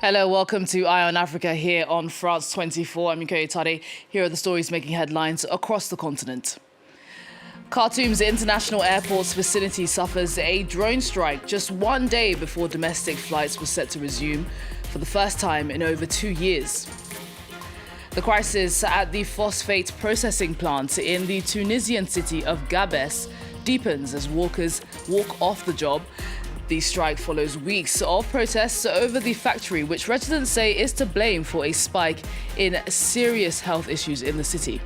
Hello, welcome to Eye on Africa here on France 24. I'm Mikoyi Tade. Here are the stories making headlines across the continent. Khartoum's international airport's vicinity suffers a drone strike just one day before domestic flights were set to resume for the first time in over 2 years. The crisis at the phosphate processing plant in the Tunisian city of Gabès deepens as workers walk off the job. The strike follows weeks of protests over the factory, which residents say is to blame for a spike in serious health issues in the city.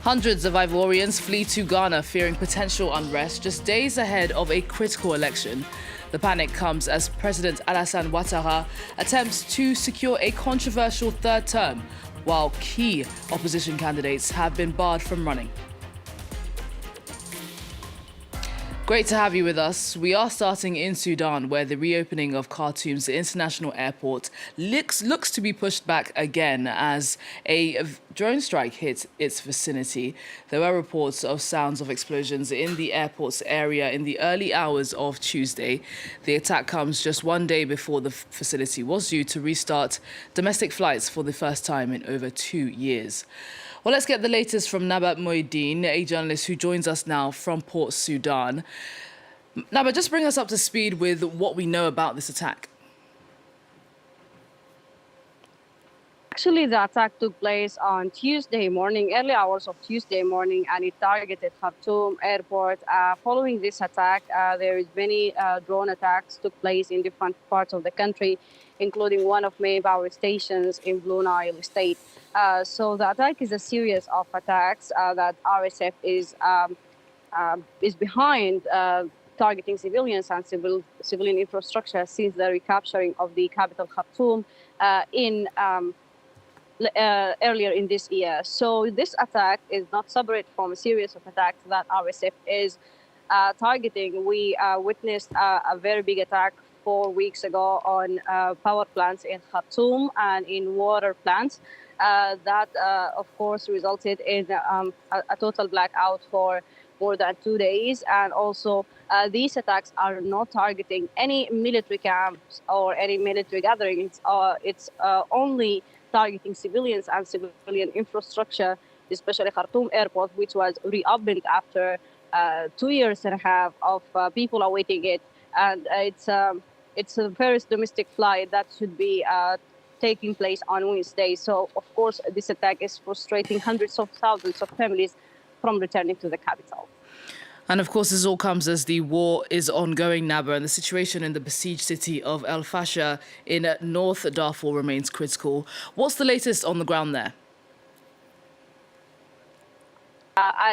Hundreds of Ivorians flee to Ghana fearing potential unrest just days ahead of a critical election. The panic comes as President Alassane Ouattara attempts to secure a controversial third term, while key opposition candidates have been barred from running. Great to have you with us. We are starting in Sudan, where the reopening of Khartoum's international airport looks to be pushed back again as a drone strike hit its vicinity. There were reports of sounds of explosions in the airport's area in the early hours of Tuesday. The attack comes just one day before the facility was due to restart domestic flights for the first time in over 2 years. Well, let's get the latest from Nabat Moeddine, a journalist who joins us now from Port Sudan. Nabat, just bring us up to speed with what we know about this attack. Actually, the attack took place on Tuesday morning, early hours of Tuesday morning, and it targeted Khartoum airport. Following this attack, there is many drone attacks took place in different parts of the country, including one of main power stations in Blue Nile State. So the attack is a series of attacks that RSF is behind, targeting civilians and civilian infrastructure since the recapturing of the capital Khartoum earlier in this year. So this attack is not separate from a series of attacks that RSF is targeting. We witnessed a very big attack 4 weeks ago on power plants in Khartoum and in water plants. That, of course, resulted in a total blackout for more than 2 days. And also, these attacks are not targeting any military camps or any military gatherings. It's only targeting civilians and civilian infrastructure, especially Khartoum Airport, which was reopened after 2 years and a half of people awaiting it. And it's the first domestic flight that should be taking place on Wednesday. So, of course, this attack is frustrating hundreds of thousands of families from returning to the capital. And of course, this all comes as the war is ongoing, Naba, and the situation in the besieged city of Fasher in North Darfur remains critical. What's the latest on the ground there?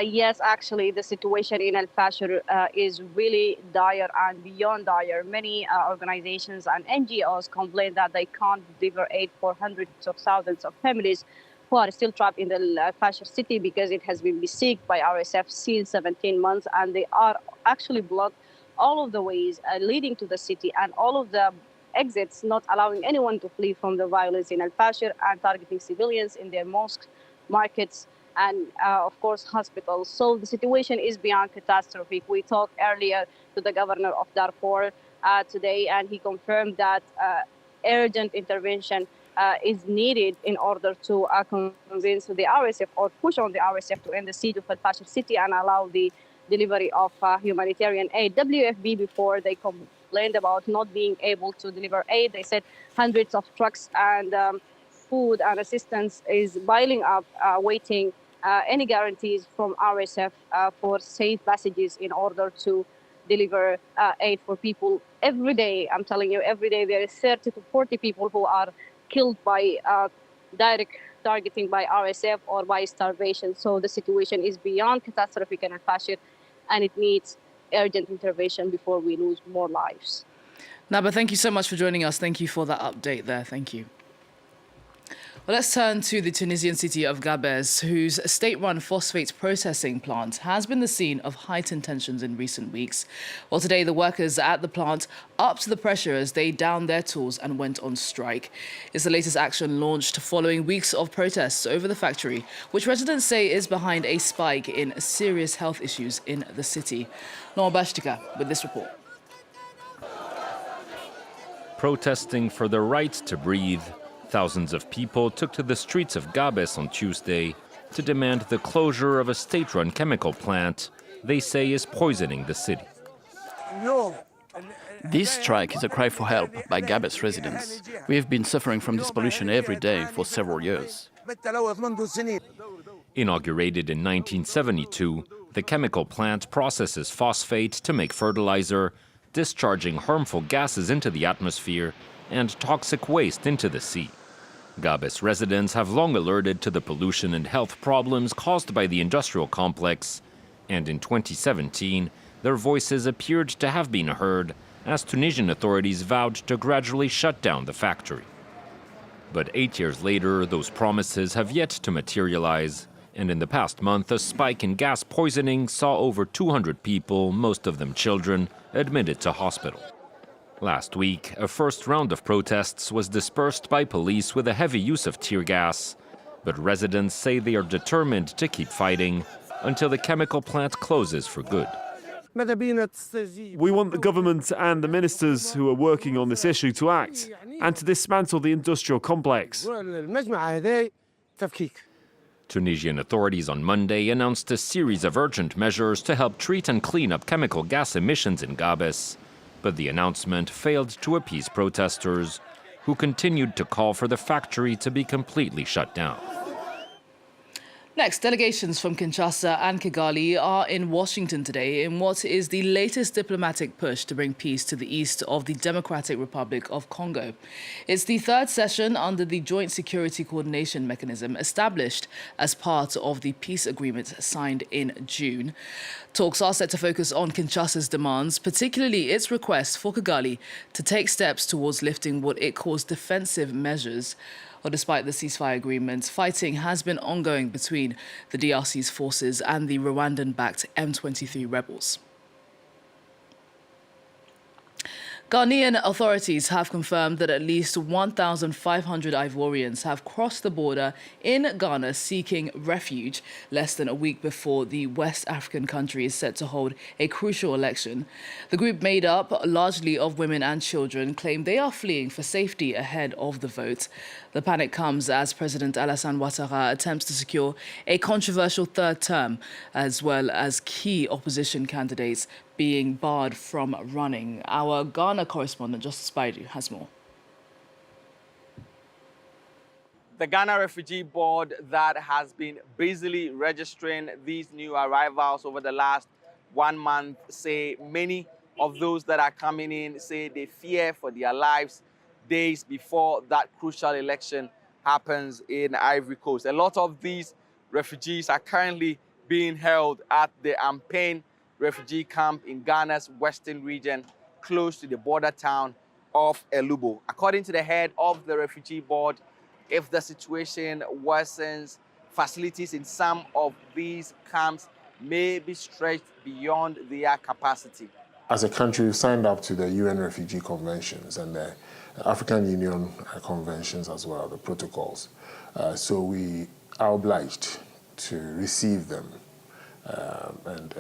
Yes, actually, the situation in Fasher is really dire and beyond dire. Many organizations and NGOs complain that they can't deliver aid for hundreds of thousands of families who are still trapped in the Fasher city because it has been besieged by RSF since 17 months, and they are actually blocked all of the ways leading to the city and all of the exits, not allowing anyone to flee from the violence in Fasher and targeting civilians in their mosques, markets, and of course hospitals. So the situation is beyond catastrophic. We talked earlier to the governor of Darfur today, and he confirmed that urgent intervention is needed in order to convince the RSF or push on the RSF to end the siege of Fasher city and allow the delivery of humanitarian aid. WFP, before they complained about not being able to deliver aid, they said hundreds of trucks and food and assistance is piling up, waiting any guarantees from RSF for safe passages in order to deliver aid for people. Every day, I'm telling you, every day there is 30 to 40 people who are killed by direct targeting by RSF or by starvation. So the situation is beyond catastrophic in Fasher, and it needs urgent intervention before we lose more lives. Naba, thank you so much for joining us. Thank you for that update there. Thank you. Well, let's turn to the Tunisian city of Gabès, whose state-run phosphate processing plant has been the scene of heightened tensions in recent weeks. Well, today, the workers at the plant upped the pressure as they downed their tools and went on strike. It's the latest action launched following weeks of protests over the factory, which residents say is behind a spike in serious health issues in the city. Noah Bashtika with this report. Protesting for their right to breathe, thousands of people took to the streets of Gabès on Tuesday to demand the closure of a state-run chemical plant they say is poisoning the city. This strike is a cry for help by Gabès residents. We have been suffering from this pollution every day for several years. Inaugurated in 1972, the chemical plant processes phosphate to make fertilizer, discharging harmful gases into the atmosphere and toxic waste into the sea. Gabès residents have long alerted to the pollution and health problems caused by the industrial complex, and in 2017, their voices appeared to have been heard as Tunisian authorities vowed to gradually shut down the factory. But 8 years later, those promises have yet to materialize, and in the past month, a spike in gas poisoning saw over 200 people, most of them children, admitted to hospital. Last week, a first round of protests was dispersed by police with a heavy use of tear gas, but residents say they are determined to keep fighting until the chemical plant closes for good. We want the government and the ministers who are working on this issue to act and to dismantle the industrial complex. Tunisian authorities on Monday announced a series of urgent measures to help treat and clean up chemical gas emissions in Gabès, but the announcement failed to appease protesters, who continued to call for the factory to be completely shut down. Next, delegations from Kinshasa and Kigali are in Washington today in what is the latest diplomatic push to bring peace to the east of the Democratic Republic of Congo. It's the third session under the Joint Security Coordination Mechanism established as part of the peace agreement signed in June. Talks are set to focus on Kinshasa's demands, particularly its request for Kigali to take steps towards lifting what it calls defensive measures. Well, despite the ceasefire agreement, fighting has been ongoing between the DRC's forces and the Rwandan-backed M23 rebels. Ghanaian authorities have confirmed that at least 1,500 Ivorians have crossed the border in Ghana seeking refuge less than a week before the West African country is set to hold a crucial election. The group, made up largely of women and children, claim they are fleeing for safety ahead of the vote. The panic comes as President Alassane Ouattara attempts to secure a controversial third term, as well as key opposition candidates being barred from running. Our Ghana correspondent, Justice Baidu, has more. The Ghana Refugee Board that has been busily registering these new arrivals over the last 1 month say many of those that are coming in say they fear for their lives days before that crucial election happens in Ivory Coast. A lot of these refugees are currently being held at the Ampain refugee camp in Ghana's western region, close to the border town of Elubo. According to the head of the refugee board, if the situation worsens, facilities in some of these camps may be stretched beyond their capacity. As a country, we've signed up to the UN Refugee Conventions and the African Union Conventions as well, the protocols. So we are obliged to receive them and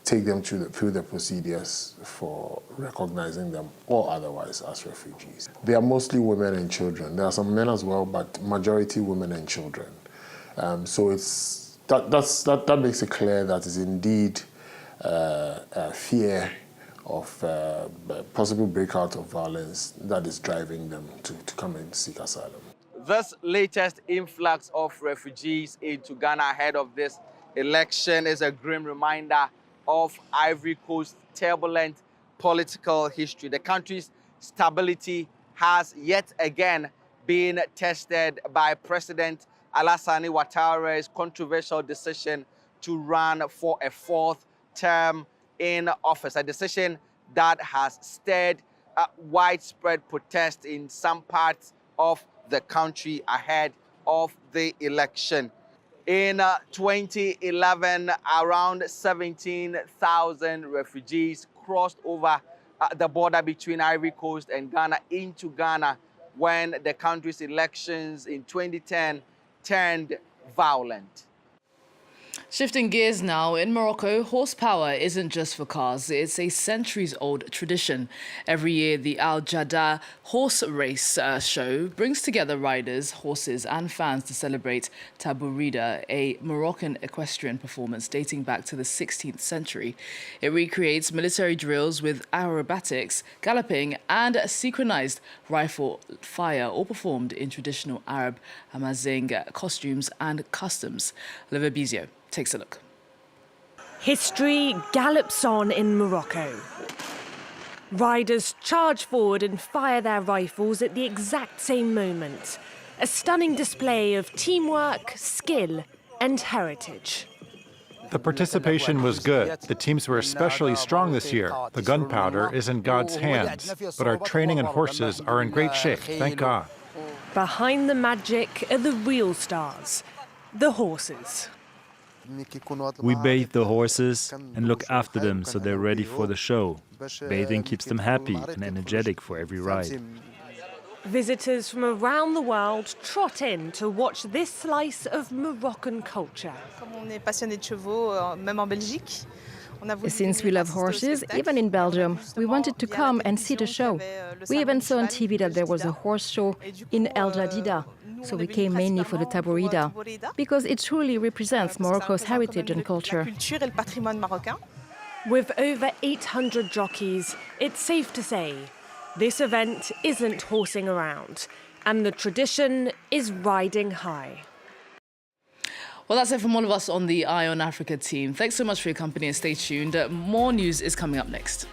take them through the procedures for recognizing them or otherwise as refugees. They are mostly women and children. There are some men as well, but majority women and children. So that makes it clear that it's indeed a fear of possible breakout of violence that is driving them to come and seek asylum. This latest influx of refugees into Ghana ahead of this election is a grim reminder of Ivory Coast's turbulent political history. The country's stability has yet again been tested by President Alassane Ouattara's controversial decision to run for a fourth term in office, a decision that has stirred widespread protest in some parts of the country ahead of the election. In 2011, around 17,000 refugees crossed over the border between Ivory Coast and Ghana into Ghana when the country's elections in 2010 turned violent. Shifting gears now, in Morocco, horsepower isn't just for cars, it's a centuries-old tradition. Every year, the Al Jadda horse race show brings together riders, horses and fans to celebrate Tabourida, a Moroccan equestrian performance dating back to the 16th century. It recreates military drills with aerobatics, galloping and synchronized rifle fire, all performed in traditional Arab Amazigh costumes and customs. Oliver Bizio takes a look. History gallops on in Morocco. Riders charge forward and fire their rifles at the exact same moment. A stunning display of teamwork, skill and heritage. The participation was good. The teams were especially strong this year. The gunpowder is in God's hands, but our training and horses are in great shape, thank God. Behind the magic are the real stars, the horses. We bathe the horses and look after them so they're ready for the show. Bathing keeps them happy and energetic for every ride. Visitors from around the world trot in to watch this slice of Moroccan culture. Since we love horses, even in Belgium, we wanted to come and see the show. We even saw on TV that there was a horse show in El Jadida, so we came mainly for the Tabourida, because it truly represents Morocco's heritage and culture. With over 800 jockeys, it's safe to say this event isn't horsing around, and the tradition is riding high. Well, that's it from all of us on the Eye on Africa team. Thanks so much for your company and stay tuned. More news is coming up next.